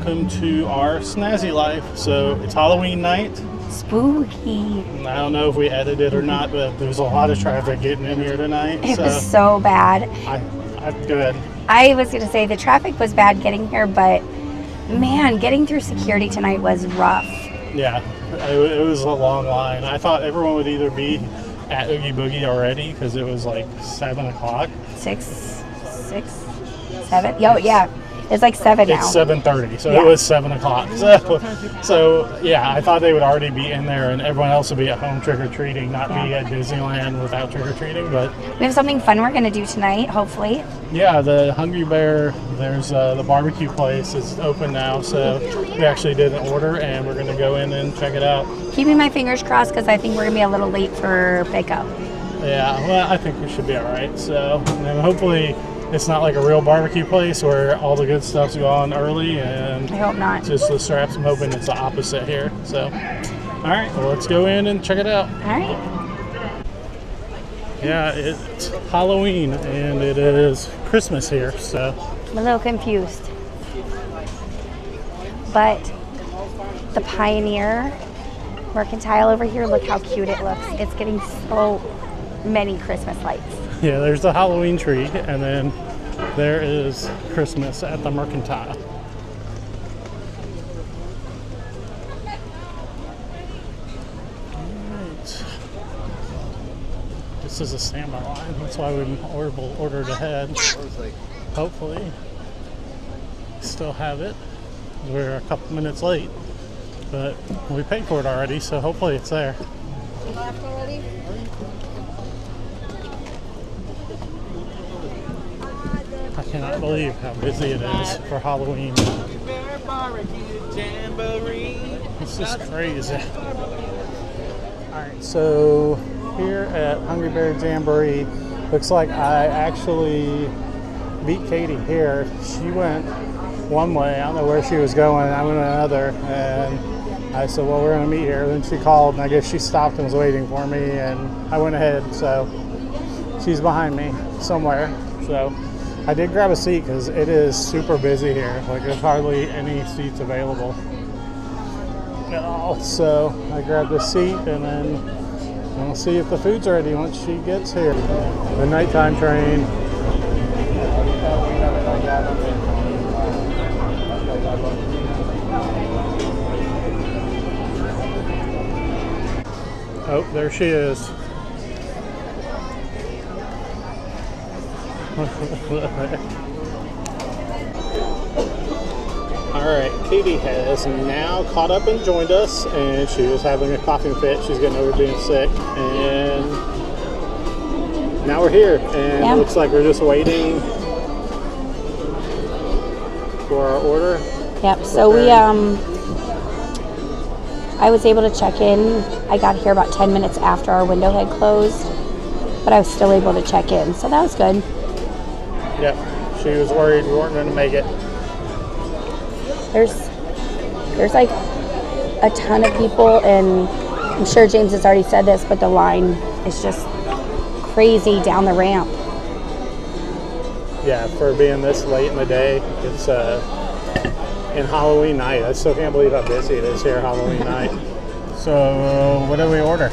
welcome to our snazzy life. So it's Halloween night. Spooky. I don't know if we edited or not, but there's a lot of traffic getting in here tonight. It was so bad. Go ahead. I was going to say the traffic was bad getting here, but man, getting through security tonight was rough. Yeah, it was a long line. I thought everyone would either be at Oogie Boogie already because it was like 7 o'clock. 6, 7? Yo, yeah. It's like 7 now. It's 7:30, so yeah. It was 7 o'clock. So yeah, I thought they would already be in there and everyone else would be at home trick-or-treating, not be at Disneyland without trick-or-treating. But we have something fun we're going to do tonight, hopefully. Yeah, the Hungry Bear, there's the barbecue place is open now, so we actually did an order and we're going to go in and check it out. Keeping my fingers crossed because I think we're going to be a little late for pickup. Yeah, well, I think we should be all right. So, and hopefully it's not like a real barbecue place where all the good stuff's gone early and I hope not. Just the straps. I'm hoping it's the opposite here. So, all right, well, let's go in and check it out. All right. Yeah, it's Halloween and it is Christmas here, so. I'm a little confused. But the Pioneer Mercantile over here, look how cute it looks. It's getting so many Christmas lights. Yeah, there's the Halloween tree, and then there is Christmas at the Mercantile. Alright. This is a standby line, that's why we ordered ahead. Hopefully, still have it. We're a couple minutes late, but we paid for it already, so hopefully it's there. I cannot believe how busy it is for Halloween. This is crazy. Alright, so here at Hungry Bear Jamboree, looks like I actually beat Katie here. She went one way, I don't know where she was going, I went another, and I said, well, we're going to meet here. Then she called, and I guess she stopped and was waiting for me, and I went ahead, so she's behind me somewhere. So I did grab a seat because it is super busy here. Like, there's hardly any seats available at all. So I grabbed a seat, and then we'll see if the food's ready once she gets here. The nighttime train. Oh, there she is. Alright, Katie has now caught up and joined us, and she was having a coughing fit. She's getting over being sick, and now we're here, and it looks like we're just waiting for our order. Yep, so I was able to check in. I got here about 10 minutes after our window had closed, but I was still able to check in, so that was good. Yep, she was worried we weren't going to make it. There's like a ton of people, and I'm sure James has already said this, but the line is just crazy down the ramp. Yeah, for being this late in the day, it's in Halloween night. I still can't believe how busy it is here Halloween night. So, what did we order?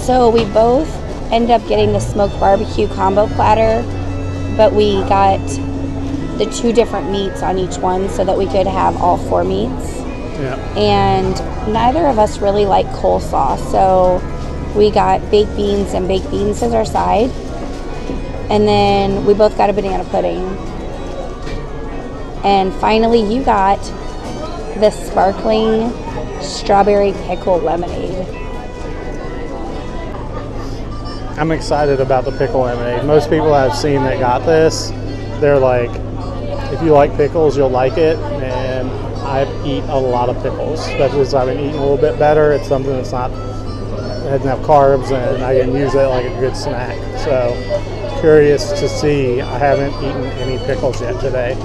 So we both ended up getting the smoked barbecue combo platter, but we got the 2 different meats on each one so that we could have all 4 meats. Yeah. And neither of us really like coleslaw, so we got baked beans and baked beans as our side. And then we both got a banana pudding. And finally you got the sparkling strawberry pickle lemonade. I'm excited about the pickle lemonade. Most people I've seen that got this, they're like, if you like pickles, you'll like it. And I eat a lot of pickles, especially as I've been eating a little bit better. It's something that's not, it doesn't have carbs, and I can use it like a good snack. So curious to see. I haven't eaten any pickles yet today.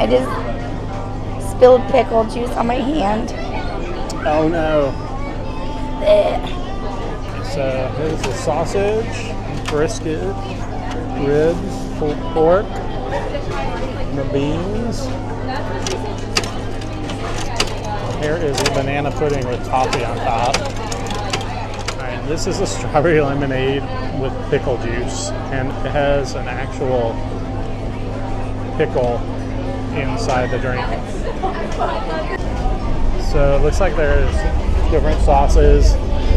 I just spilled pickle juice on my hand. Oh no. Blech. So here's the sausage, brisket, ribs, pulled pork, and the beans. Here is the banana pudding with toffee on top. Alright, this is a strawberry lemonade with pickle juice, and it has an actual pickle inside the drink. So it looks like there's different sauces.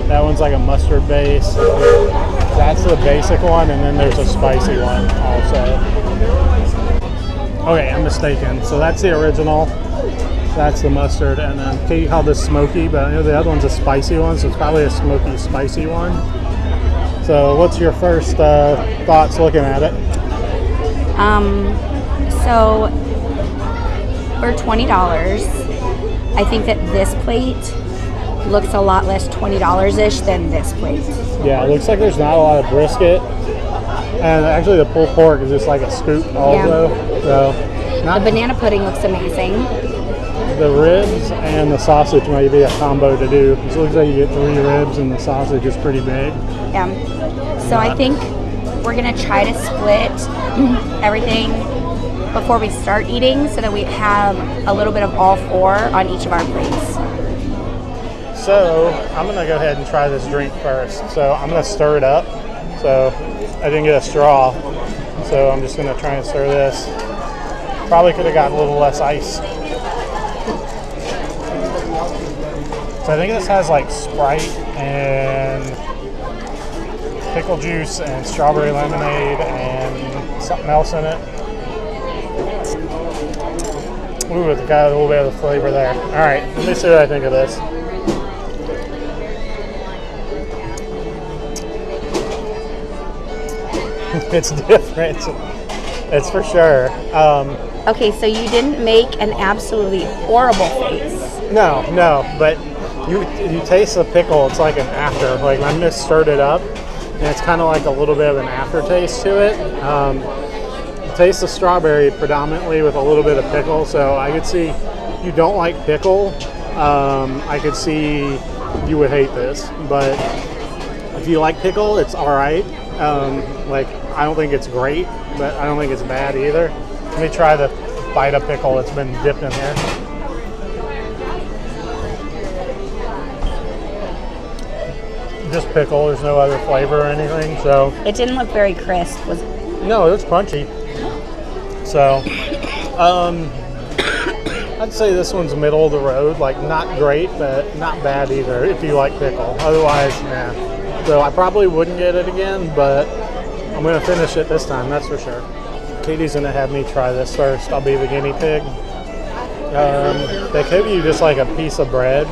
That one's like a mustard base. That's the basic one, and then there's a spicy one also. Okay, I'm mistaken. So that's the original. That's the mustard, and then Katie called this smoky, but I know the other one's a spicy one, so it's probably a smoky spicy one. So what's your first thoughts looking at it? So for $20, I think that this plate looks a lot less $20-ish than this plate. Yeah, it looks like there's not a lot of brisket, and actually the pulled pork is just like a scoop also. Yeah. So the banana pudding looks amazing. The ribs and the sausage might be a combo to do. It looks like you get 3 ribs and the sausage is pretty big. Yeah. So I think we're gonna try to split everything before we start eating so that we have a little bit of all 4 on each of our plates. So I'm gonna go ahead and try this drink first. So I'm gonna stir it up. So I didn't get a straw, so I'm just gonna try and stir this. Probably could have gotten a little less ice. So I think this has like Sprite and pickle juice and strawberry lemonade and something else in it. Ooh, it's got a little bit of the flavor there. All right, let me see what I think of this. It's different. It's for sure. Okay, so you didn't make an absolutely horrible face. No, but you taste the pickle. It's like an after. Like I just stirred it up, and it's kind of like a little bit of an aftertaste to it. You taste the strawberry predominantly with a little bit of pickle. So I could see you don't like pickle. I could see you would hate this, but if you like pickle, it's all right. Like I don't think it's great, but I don't think it's bad either. Let me try the bite of pickle that's been dipped in here. Just pickle. There's no other flavor or anything. So it didn't look very crisp. No, it was crunchy. So I'd say this one's middle of the road. Like not great, but not bad either if you like pickle. Otherwise, nah. So I probably wouldn't get it again, but I'm gonna finish it this time. That's for sure. Katie's gonna have me try this first. I'll be the guinea pig. They give you just like a piece of bread,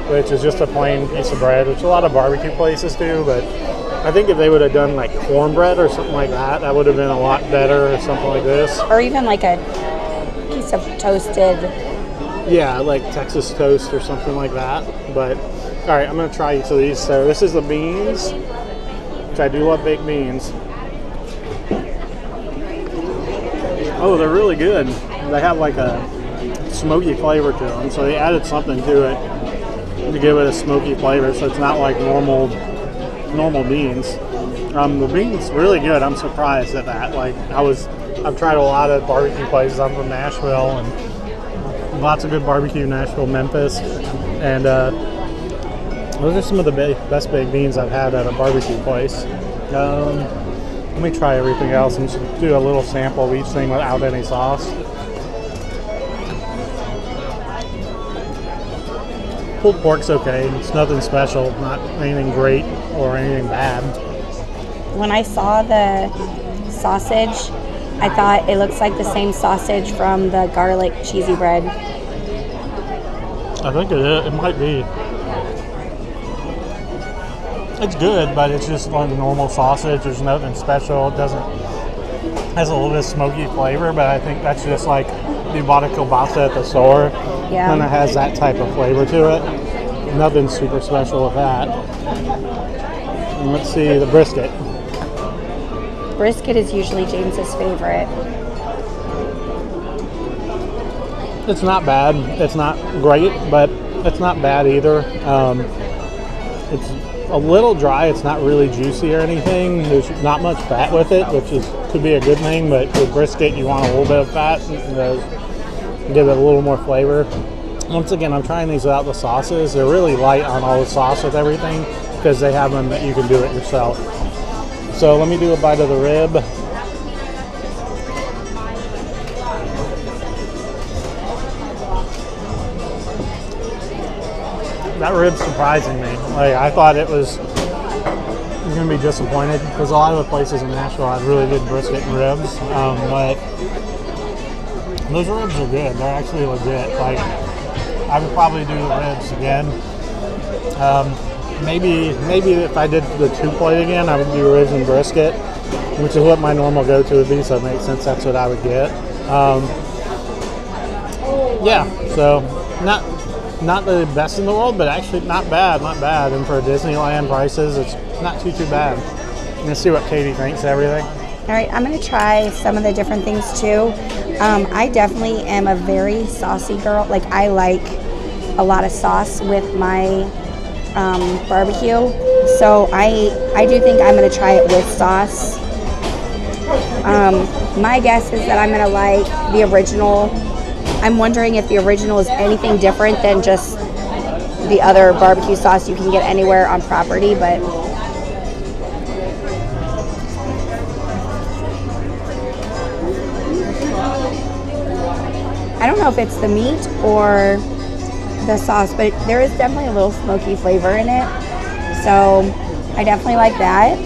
which is just a plain piece of bread, which a lot of barbecue places do, but I think if they would have done like cornbread or something like that, that would have been a lot better, or something like this. Or even like a piece of toasted. Yeah, like Texas toast or something like that. But all right, I'm gonna try each of these. So this is the beans, which I do love baked beans. Oh, they're really good. They have like a smoky flavor to them, so they added something to it to give it a smoky flavor, so it's not like normal beans. The beans really good. I'm surprised at that. Like I've tried a lot of barbecue places. I'm from Nashville, and lots of good barbecue in Nashville, Memphis, and those are some of the best baked beans I've had at a barbecue place. Let me try everything else and just do a little sample of each thing without any sauce. Pulled pork's okay. It's nothing special, not anything great or anything bad. When I saw the sausage, I thought it looks like the same sausage from the garlic cheesy bread. I think it might be. It's good, but it's just like normal sausage. There's nothing special. It has a little bit of smoky flavor, but I think that's just like you bought a kielbasa at the store, yeah, and it has that type of flavor to it. Nothing super special with that. And let's see the brisket. Brisket is usually James's favorite. It's not bad. It's not great, but It's not bad either. It's a little dry. It's not really juicy or anything. There's not much fat with it, which could be a good thing. But with brisket, you want a little bit of fat to give it a little more flavor. Once again, I'm trying these without the sauces. They're really light on all the sauce with everything because they have them that you can do it yourself. So let me do a bite of the rib. That rib's surprising me. Like, I thought it was going to be disappointed because a lot of the places in Nashville have really good brisket and ribs. But those ribs are good. They're actually legit. Like, I would probably do the ribs again. Maybe if I did the 2-plate again, I would do ribs and brisket, which is what my normal go-to would be. So it makes sense. That's what I would get. Yeah. So not the best in the world, but actually not bad. And for Disneyland prices, it's not too bad. Let's see what Katie thinks of everything. All right, I'm going to try some of the different things too. I definitely am a very saucy girl. Like, I like a lot of sauce with my barbecue. So I do think I'm going to try it with sauce. My guess is that I'm going to like the original. I'm wondering if the original is anything different than just the other barbecue sauce you can get anywhere on property, but I don't know if it's the meat or the sauce, but there is definitely a little smoky flavor in it. So I definitely like that.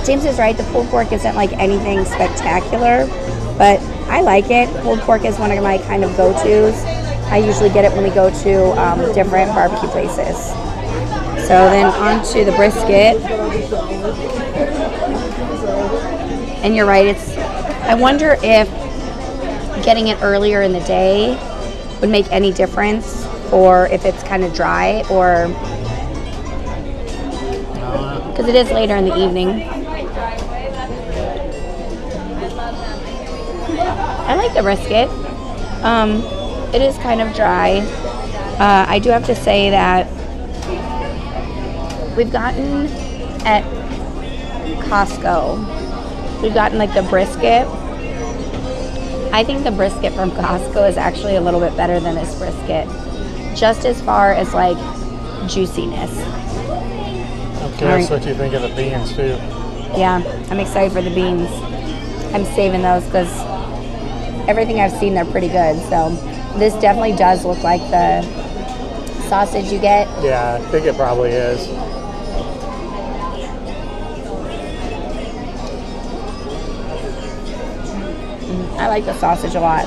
James is right, the pulled pork isn't like anything spectacular, but I like it. Pulled pork is one of my kind of go-tos. I usually get it when we go to different barbecue places. So then on to the brisket. And you're right, I wonder if getting it earlier in the day would make any difference, or if it's kind of dry, or because it is later in the evening. I like the brisket. It is kind of dry. I do have to say that we've gotten at Costco, we've gotten like the brisket. I think the brisket from Costco is actually a little bit better than this brisket, just as far as like juiciness. I'm curious what you think of the beans too. Yeah, I'm excited for the beans. I'm saving those because everything I've seen, they're pretty good. So this definitely does look like the sausage you get. Yeah, I think it probably is. I like the sausage a lot.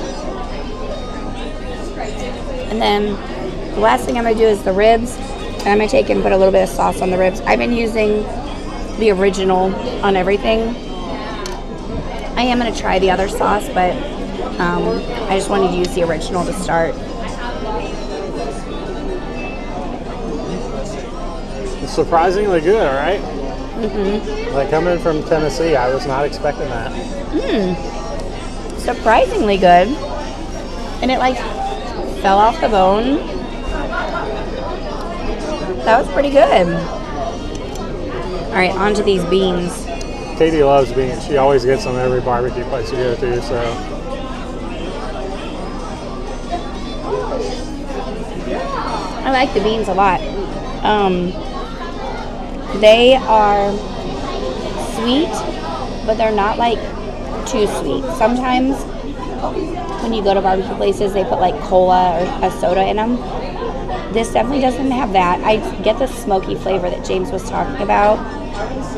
And then the last thing I'm going to do is the ribs. And I'm going to take and put a little bit of sauce on the ribs. I've been using the original on everything. I am going to try the other sauce, but I just wanted to use the original to start. It's surprisingly good, all right? Mm-hmm. Like, coming from Tennessee, I was not expecting that. Surprisingly good. And it like fell off the bone. That was pretty good. All right, on to these beans. Katie loves beans. She always gets them every barbecue place you go to, so. I like the beans a lot. They are sweet, but they're not like too sweet. Sometimes when you go to barbecue places, they put like cola or a soda in them. This definitely doesn't have that. I get the smoky flavor that James was talking about.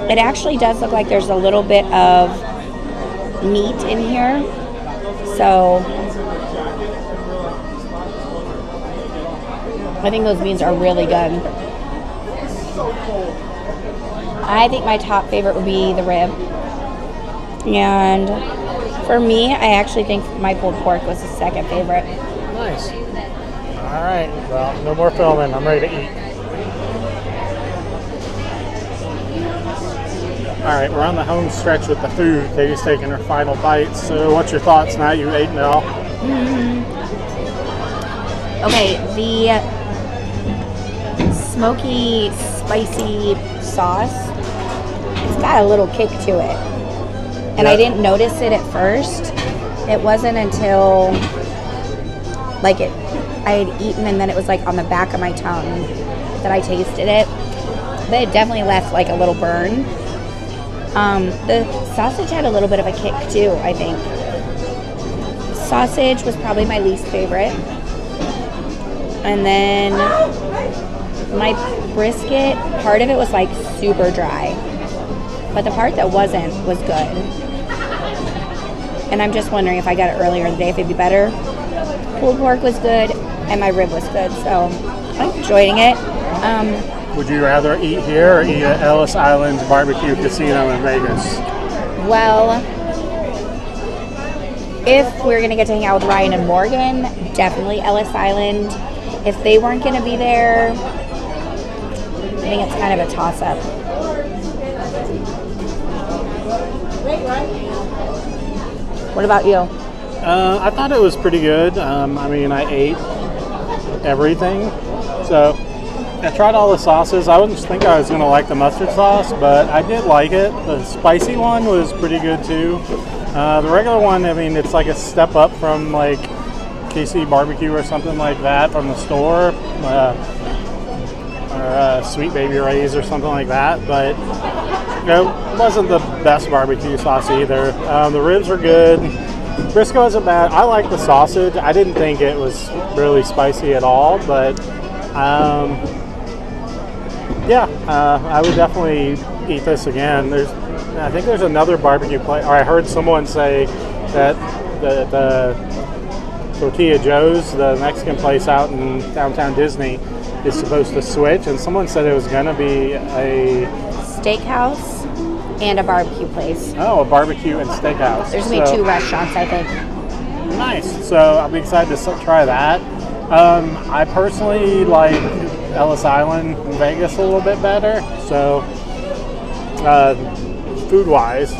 It actually does look like there's a little bit of meat in here. So I think those beans are really good. I think my top favorite would be the rib. And for me, I actually think my pulled pork was the second favorite. Nice. All right. Well, no more filming. I'm ready to eat. All right, we're on the home stretch with the food. Katie's taking her final bites. So what's your thoughts now you've eaten it all? Okay, the smoky, spicy sauce. It's got a little kick to it. And I didn't notice it at first. It wasn't until like I had eaten and then it was like on the back of my tongue that I tasted it. But it definitely left like a little burn. The sausage had a little bit of a kick too, I think. Sausage was probably my least favorite. And then my brisket, part of it was like super dry. But the part that wasn't was good. And I'm just wondering if I got it earlier in the day if it'd be better. Pulled pork was good and my rib was good, so I'm enjoying it. Would you rather eat here or eat at Ellis Island's Barbecue Casino in Vegas? Well, if we're gonna get to hang out with Ryan and Morgan, definitely Ellis Island. If they weren't gonna be there, I think it's kind of a toss-up. What about you? I thought it was pretty good. I mean, I ate everything. So I tried all the sauces. I wouldn't think I was going to like the mustard sauce, but I did like it. The spicy one was pretty good too. The regular one, I mean, it's like a step up from like KC barbecue or something like that from the store, or Sweet Baby Ray's or something like that. But it wasn't the best barbecue sauce either. The ribs were good. Brisket wasn't bad. I like the sausage. I didn't think it was really spicy at all, but I would definitely eat this again. I think there's another barbecue place, or I heard someone say that the Tortilla Joe's, the Mexican place out in downtown Disney, is supposed to switch, and someone said it was going to be a steakhouse and a barbecue place. Oh, a barbecue and steakhouse. There's going to be 2 restaurants, I think. Nice. So I'll be excited to try that. I personally like Ellis Island in Vegas a little bit better. So food-wise,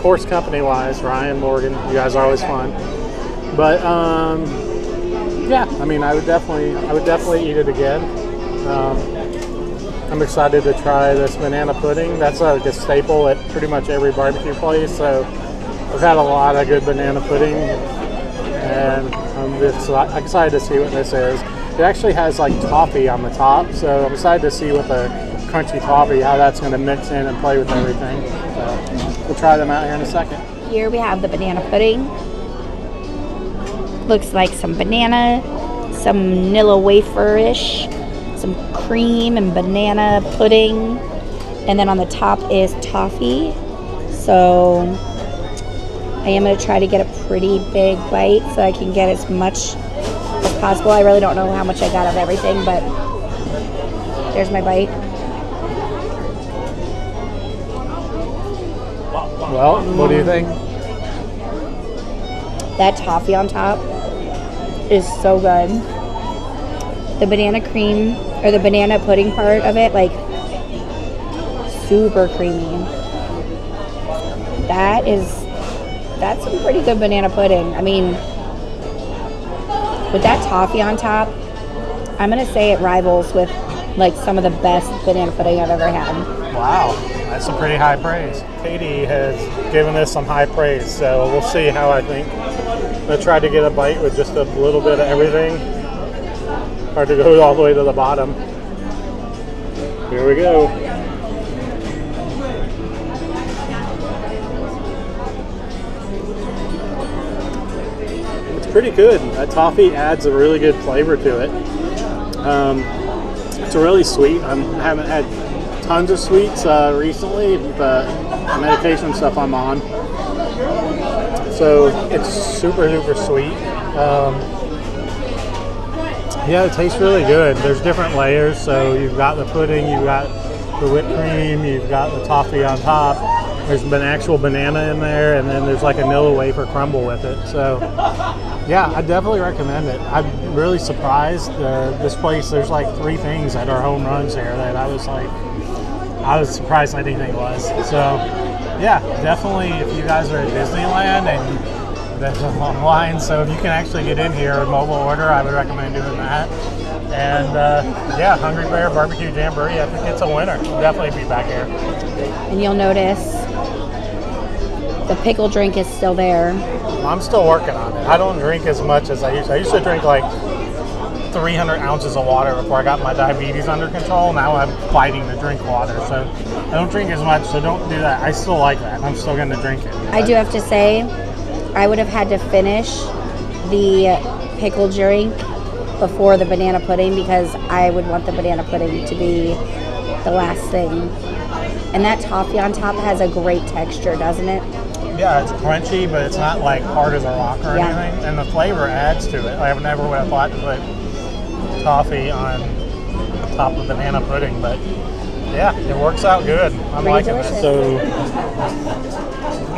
course company-wise, Ryan, Morgan, you guys are always fun. But yeah, I mean, I would definitely eat it again. I'm excited to try this banana pudding. That's like a staple at pretty much every barbecue place. So I've had a lot of good banana pudding, and I'm just excited to see what this is. It actually has like toffee on the top, so I'm excited to see with the crunchy toffee how that's going to mix in and play with everything. So we'll try them out here in a second. Here we have the banana pudding. Looks like some banana, some vanilla wafer-ish, some cream and banana pudding, and then on the top is toffee. So I am going to try to get a pretty big bite so I can get as much as possible. I really don't know how much I got of everything, but there's my bite. Well, what do you think? That toffee on top is so good. The banana cream, or the banana pudding part of it, like, super creamy. That's some pretty good banana pudding. I mean, with that toffee on top, I'm going to say it rivals with, like, some of the best banana pudding I've ever had. Wow, that's some pretty high praise. Katie has given this some high praise, so we'll see how I think. I'm going to try to get a bite with just a little bit of everything. Hard to go all the way to the bottom. Here we go. It's pretty good. That toffee adds a really good flavor to it. It's really sweet. I haven't had tons of sweets recently, but the medication stuff I'm on. So it's super, super sweet. Yeah, it tastes really good. There's different layers. So you've got the pudding, you've got the whipped cream, you've got the toffee on top. There's an actual banana in there, and then there's like a vanilla wafer crumble with it. So yeah, I definitely recommend it. I'm really surprised. This place, there's like 3 things that are home runs here that I was surprised anything was. So yeah, definitely if you guys are at Disneyland and there's a long line, so if you can actually get in here and mobile order, I would recommend doing that. And yeah, Hungry Bear Barbecue Jamboree. I think it's a winner. We'll definitely be back here. And you'll notice the pickle drink is still there. I'm still working on it. I don't drink as much as I used to. I used to drink like 300 ounces of water before I got my diabetes under control. Now I'm fighting to drink water, so I don't drink as much, so don't do that. I still like that. I'm still going to drink it. I do have to say, I would have had to finish the pickle drink before the banana pudding because I would want the banana pudding to be the last thing. And that toffee on top has a great texture, doesn't it? Yeah, it's crunchy, but it's not like hard as a rock or anything. And the flavor adds to it. I never would have thought to put toffee on top of banana pudding, but yeah, it works out good. I'm liking it. So,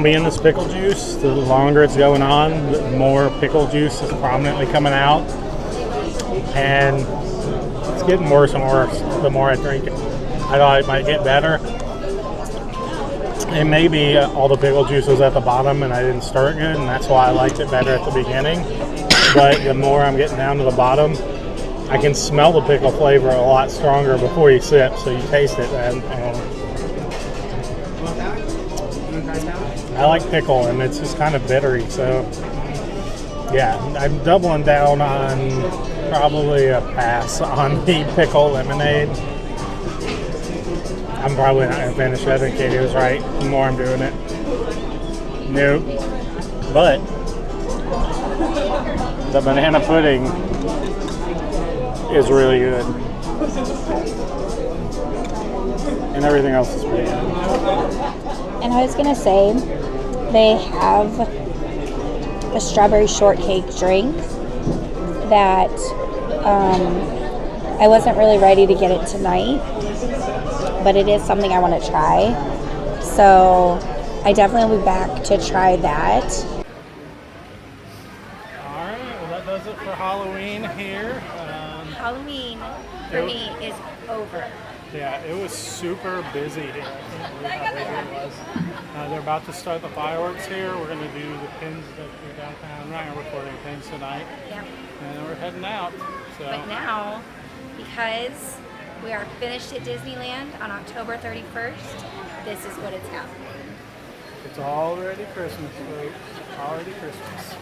me and this pickle juice, the longer it's going on, the more pickle juice is prominently coming out. And it's getting worse and worse the more I drink it. I thought it might get better. And maybe all the pickle juice was at the bottom and I didn't stir it good, and that's why I liked it better at the beginning. But the more I'm getting down to the bottom, I can smell the pickle flavor a lot stronger before you sip, so you taste it. And I like pickle, and it's just kind of bittery. So yeah, I'm doubling down on probably a pass on the pickle lemonade. I'm probably not going to finish it. I think Katie was right. The more I'm doing it. Nope. But the banana pudding is really good. And everything else is pretty good. And I was going to say, they have a strawberry shortcake drink that I wasn't really ready to get it tonight, but it is something I want to try. So I definitely will be back to try that. All right, well that does it for Halloween here. Halloween for me is over. Yeah, it was super busy here. I can't believe how busy it was. They're about to start the fireworks here. We're going to do the pins that are downtown. We're not going to record any pins tonight. Yep. And then we're heading out. So. But now, because we are finished at Disneyland on October 31st, this is what it's happening. It's already Christmas, folks. Already Christmas.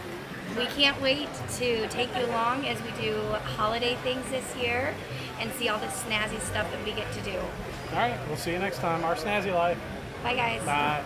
We can't wait to take you along as we do holiday things this year and see all the snazzy stuff that we get to do. All right, we'll see you next time. Our Snazzy Life. Bye, guys. Bye.